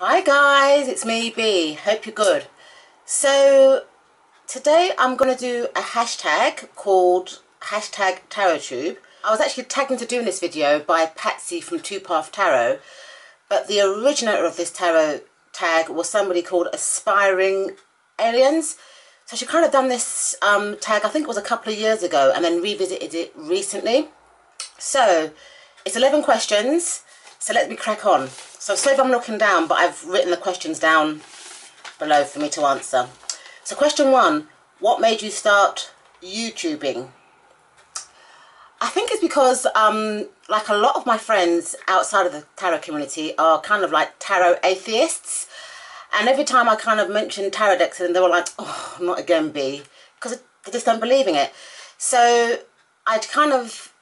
Hi guys, it's me B. Hope you're good. So today I'm going to do a hashtag called #TarotTube. I was actually tagged into doing this video by Patsy from Two Path Tarot, but the originator of this tarot tag was somebody called Aspiring Aliens. So she kind of done this tag, I think it was a couple of years ago, and then revisited it recently. So it's 11 questions, so let me crack on. So say if I'm looking down, but I've written the questions down below for me to answer. So question 1, what made you start YouTubing? I think it's because like a lot of my friends outside of the tarot community are kind of like tarot atheists, and every time I kind of mention tarot decks and they were like, oh, not again B, because they just don't believe in it. So I'd kind of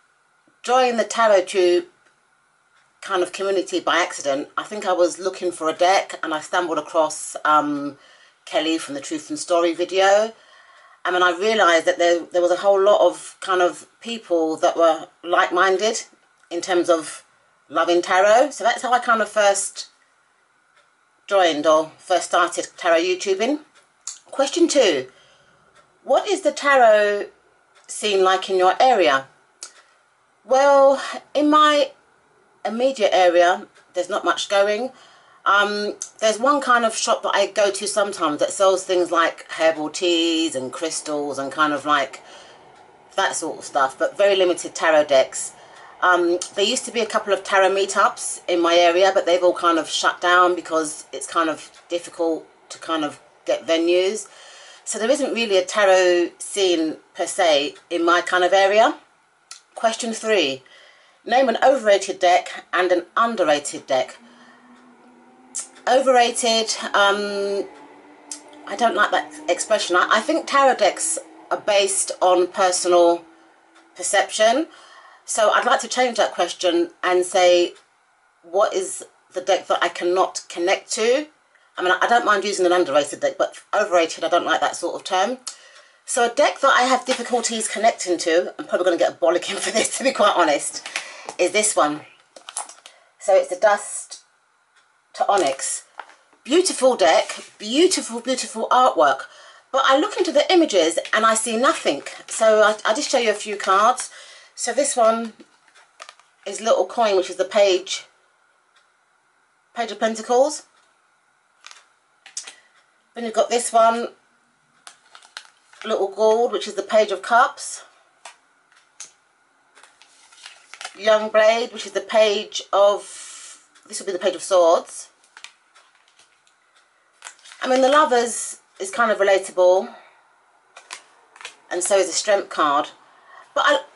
joined the tarot tube kind of community by accident. I think I was looking for a deck and I stumbled across Kelly from the Truth and Story video, and then I realised that there was a whole lot of kind of people that were like-minded in terms of loving tarot. So that's how I kind of first joined or first started tarot YouTubing. Question 2, what is the tarot scene like in your area? Well, in my immediate area there's not much going. There's one kind of shop that I go to sometimes that sells things like herbal teas and crystals and kind of like that sort of stuff, but very limited tarot decks. There used to be a couple of tarot meetups in my area, but they've all kind of shut down because it's kind of difficult to kind of get venues. So there isn't really a tarot scene per se in my kind of area. Question 3, name an overrated deck and an underrated deck. Overrated, I don't like that expression. I think tarot decks are based on personal perception. So I'd like to change that question and say, what is the deck that I cannot connect to? I mean, I don't mind using an underrated deck, but overrated, I don't like that sort of term. So a deck that I have difficulties connecting to, I'm probably going to get a bollocking for this, to be quite honest, is this one. So it's the Dust2onyx. Beautiful deck, beautiful artwork, but I look into the images and I see nothing. So I just show you a few cards. So this one is Little Coin, which is the Page of Pentacles. Then you've got this one, Little Gold, which is the Page of Cups. Young Blade, which is the Page of, this will be the Page of Swords. I mean, the Lovers is kind of relatable, and so is the Strength card. But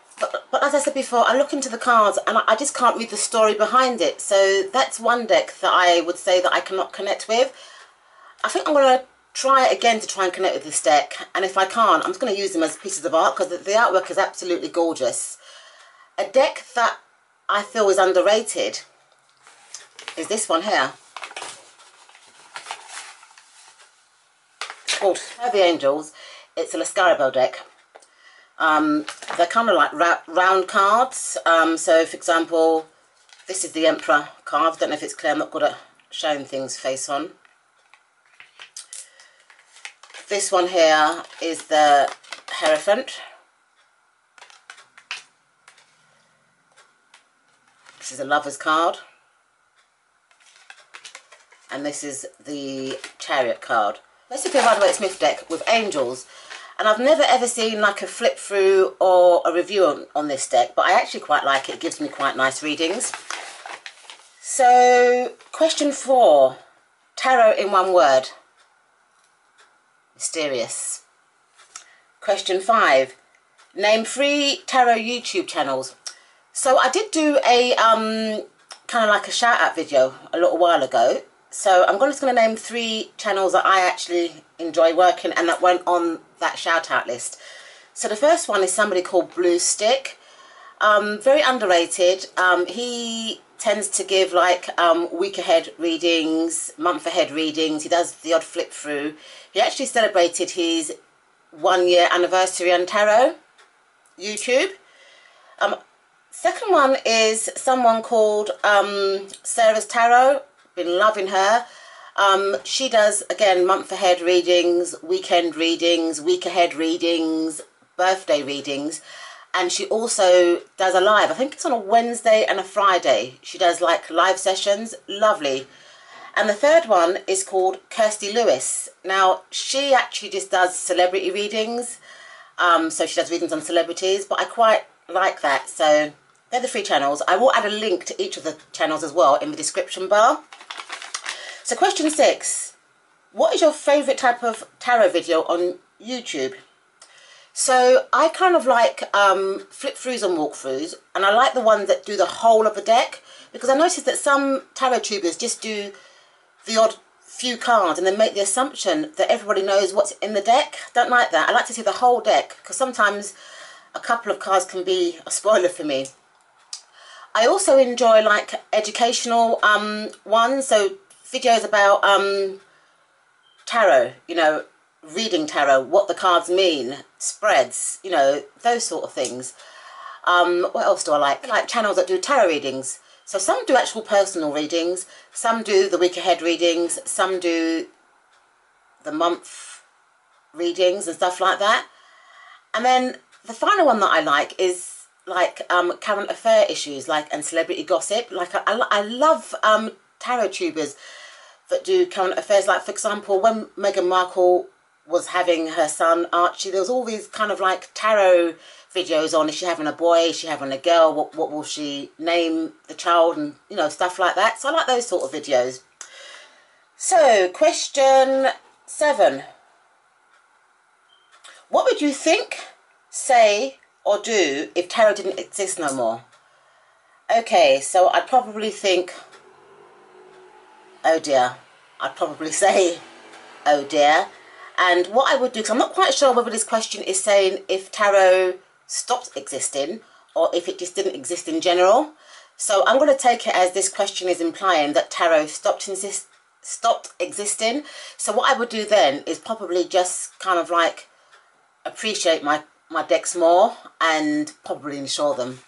as I said before, I look into the cards and I just can't read the story behind it. So that's one deck that I would say that I cannot connect with. I think I'm going to try it again to try and connect with this deck, and if I can't, I'm just going to use them as pieces of art because the artwork is absolutely gorgeous. A deck that I feel is underrated is this one here. It's called Heavy Angels. It's a Lascarabel deck. They're kind of like round cards. So for example, this is the Emperor card. I don't know if it's clear, I'm not good at showing things face on. This one here is the Hierophant. This is a Lover's card. And this is the Chariot card. Basically a Rider-Waite-Smith deck with angels. And I've never ever seen like a flip through or a review on this deck, but I actually quite like it. It gives me quite nice readings. So question 4, tarot in one word. Mysterious. Question 5, name 3 tarot YouTube channels. So I did do a kind of like a shout out video a little while ago. So I'm just going to name 3 channels that I actually enjoy working and that went on that shout out list. So the first one is somebody called Blue Stick. Very underrated. He tends to give like week ahead readings, month ahead readings. He does the odd flip through. He actually celebrated his 1-year anniversary on tarot YouTube. Second one is someone called Sarah's Tarot. Been loving her. She does, again, month ahead readings, weekend readings, week ahead readings, birthday readings. And she also does a live. I think it's on a Wednesday and a Friday. She does like live sessions. Lovely. And the third one is called Kirstie Lewis. Now, she actually just does celebrity readings. So she does readings on celebrities, but I quite like that. So they're the 3 channels. I will add a link to each of the channels as well in the description bar. So question 6. What is your favourite type of tarot video on YouTube? So I kind of like flip-throughs and walkthroughs, and I like the ones that do the whole of the deck, because I noticed that some tarot tubers just do the odd few cards and then make the assumption that everybody knows what's in the deck. Don't like that. I like to see the whole deck, because sometimes a couple of cards can be a spoiler for me. I also enjoy like educational ones, so videos about tarot, you know, reading tarot, what the cards mean, spreads, you know, those sort of things. What else do I like? I like channels that do tarot readings. So some do actual personal readings, some do the week ahead readings, some do the month readings and stuff like that. And then the final one that I like is like current affair issues, like, and celebrity gossip. Like I love tarot tubers that do current affairs. Like, for example, when Meghan Markle was having her son Archie, there was all these kind of like tarot videos on, is she having a boy, is she having a girl, what will she name the child, and you know, stuff like that. So I like those sort of videos. So question 7. What would you think, say or do if tarot didn't exist no more? Okay, so I'd probably think, oh dear. I'd probably say, oh dear. And what I would do, because I'm not quite sure whether this question is saying if tarot stopped existing or if it just didn't exist in general. So I'm going to take it as this question is implying that tarot stopped existing. So what I would do then is probably just kind of like appreciate my decks more and probably insure them.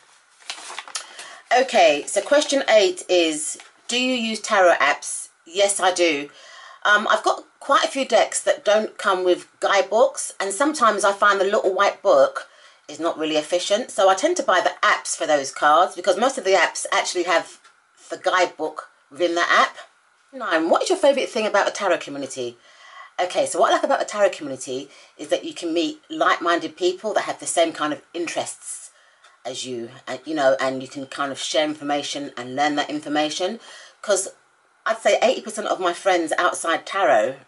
Okay, so question 8 is, do you use tarot apps? Yes, I do. I've got quite a few decks that don't come with guidebooks, and sometimes I find the little white book is not really efficient. So I tend to buy the apps for those cards, because most of the apps actually have the guidebook within the app. 9. What is your favourite thing about the tarot community? Okay, so what I like about the tarot community is that you can meet like-minded people that have the same kind of interests as you, and you know, and you can kind of share information and learn that information. Because I'd say 80% of my friends outside tarot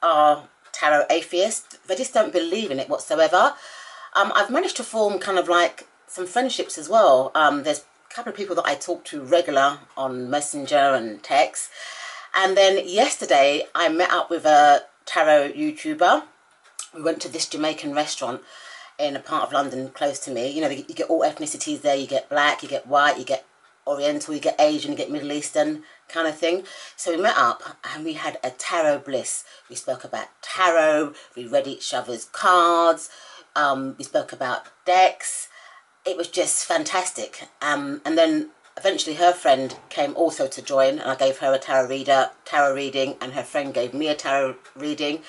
are tarot atheists. They just don't believe in it whatsoever. I've managed to form kind of like some friendships as well. There's a couple of people that I talk to regular on Messenger and text. And then yesterday I met up with a tarot YouTuber. We went to this Jamaican restaurant in a part of London close to me. You know, you get all ethnicities there. You get black, you get white, you get Oriental, you get Asian, you get Middle Eastern kind of thing. So we met up and we had a tarot bliss. We spoke about tarot, we read each other's cards, we spoke about decks. It was just fantastic. And then eventually her friend came also to join, and I gave her a tarot reading, and her friend gave me a tarot reading.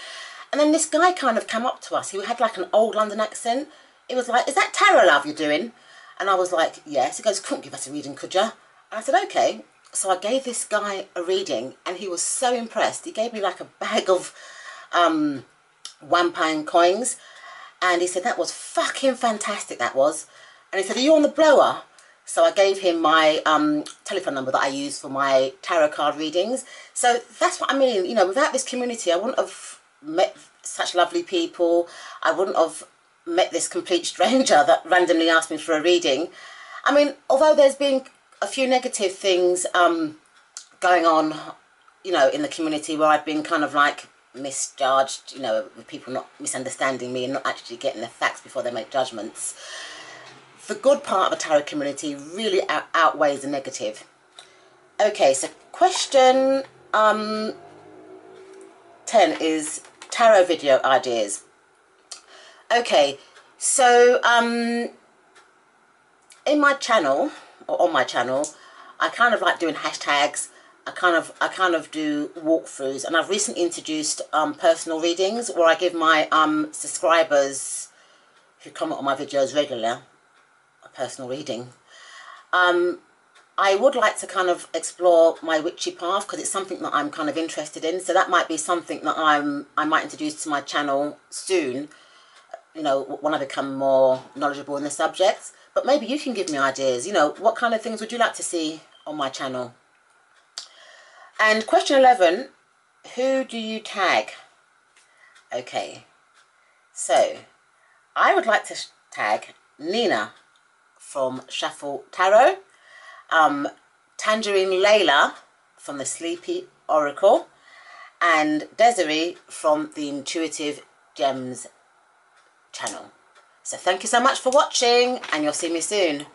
And then this guy kind of came up to us. He had like an old London accent. It was like, is that tarot, love, you're doing? And I was like, yes. He goes, couldn't give us a reading, could you? And I said, okay. So I gave this guy a reading, and he was so impressed. He gave me like a bag of £1 coins, and he said, that was fucking fantastic, that was. And he said, are you on the blower? So I gave him my telephone number that I use for my tarot card readings. So that's what I mean. You know, without this community, I wouldn't have met such lovely people. I wouldn't have met this complete stranger that randomly asked me for a reading. I mean, although there's been a few negative things going on, you know, in the community where I've been kind of like misjudged, you know, with people not misunderstanding me and not actually getting the facts before they make judgments. The good part of the tarot community really outweighs the negative. Okay, so question 10 is tarot video ideas. Okay, so in my channel, or on my channel, I kind of like doing hashtags, I kind of do walkthroughs, and I've recently introduced personal readings where I give my subscribers who comment on my videos regularly a personal reading. I would like to kind of explore my witchy path because it's something that I'm kind of interested in. So that might be something that I might introduce to my channel soon, you know, when I become more knowledgeable in the subject. But maybe you can give me ideas, you know, what kind of things would you like to see on my channel? And question 11, who do you tag? Okay, so I would like to tag Nina from Shuffle Tarot, Tangerine Layla from the Sleepy Oracle, and Desiree from the Intuitive Gems channel. So thank you so much for watching, and you'll see me soon.